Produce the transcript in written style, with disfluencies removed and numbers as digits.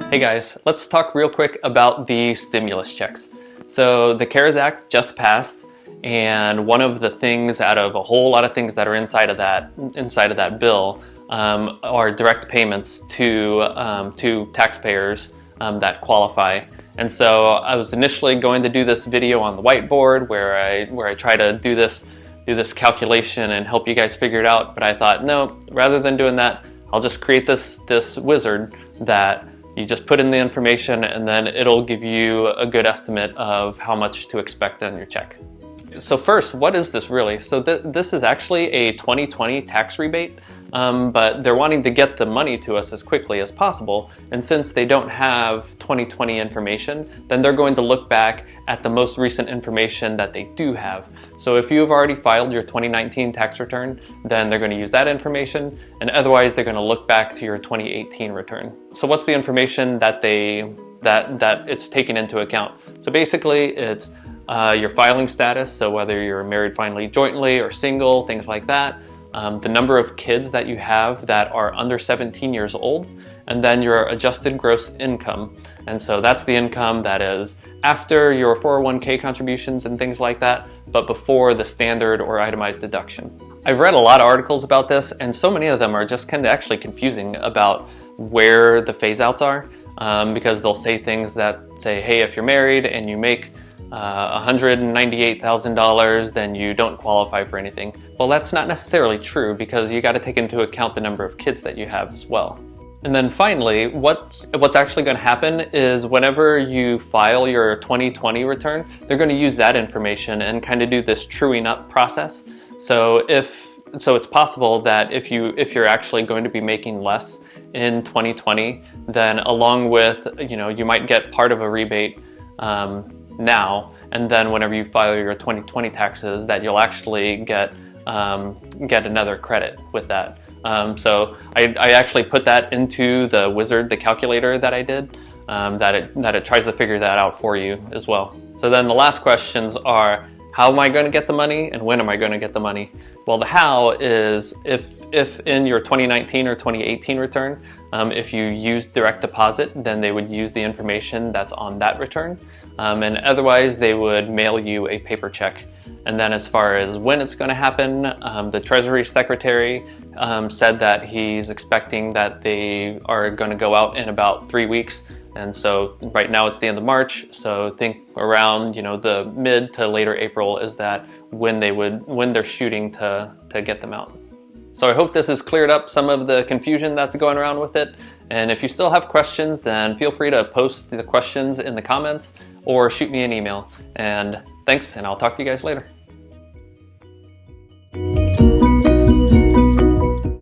Hey guys, let's talk real quick about the stimulus checks. So the CARES Act just passed, and one of the things out of a whole lot of things that are inside of that bill are direct payments to taxpayers that qualify. And so I was initially going to do this video on the whiteboard where I try to do this calculation and help you guys figure it out, but I thought, no, rather than doing that, I'll just create this wizard that you just put in the information and then it'll give you a good estimate of how much to expect on your check. So first, what is this really? So this is actually a 2020 tax rebate, but they're wanting to get the money to us as quickly as possible. And since they don't have 2020 information, then they're going to look back at the most recent information that they do have. So if you've already filed your 2019 tax return, then they're going to use that information, and otherwise they're going to look back to your 2018 return. So what's the information that it's taken into account? So basically it's your filing status, so whether you're married, finally, jointly, or single, things like that. The number of kids that you have that are under 17 years old, and then your adjusted gross income. And so that's the income that is after your 401k contributions and things like that, but before the standard or itemized deduction. I've read a lot of articles about this, and so many of them are just kind of actually confusing about where the phase outs are, because they'll say things that say, hey, if you're married and you make $198,000, then you don't qualify for anything. Well, that's not necessarily true, because you got to take into account the number of kids that you have as well. And then finally, what's actually going to happen is whenever you file your 2020 return, they're going to use that information and kind of do this truing up process. So it's possible that if you're actually going to be making less in 2020, then along with, you might get part of a rebate now, and then whenever you file your 2020 taxes, that you'll actually get another credit with that. So I actually put that into the wizard, the calculator that I did, that it tries to figure that out for you as well. So then the last questions are, how am I going to get the money and when am I going to get the money? Well, the how is if in your 2019 or 2018 return, if you use direct deposit, then they would use the information that's on that return. And otherwise, they would mail you a paper check. And then as far as when it's going to happen, the Treasury Secretary said that he's expecting that they are going to go out in about 3 weeks. And so right now it's the end of March, so think around the mid to later April is that when they're shooting to get them out. So I hope this has cleared up some of the confusion that's going around with it. And if you still have questions, then feel free to post the questions in the comments or shoot me an email. And thanks, and I'll talk to you guys later.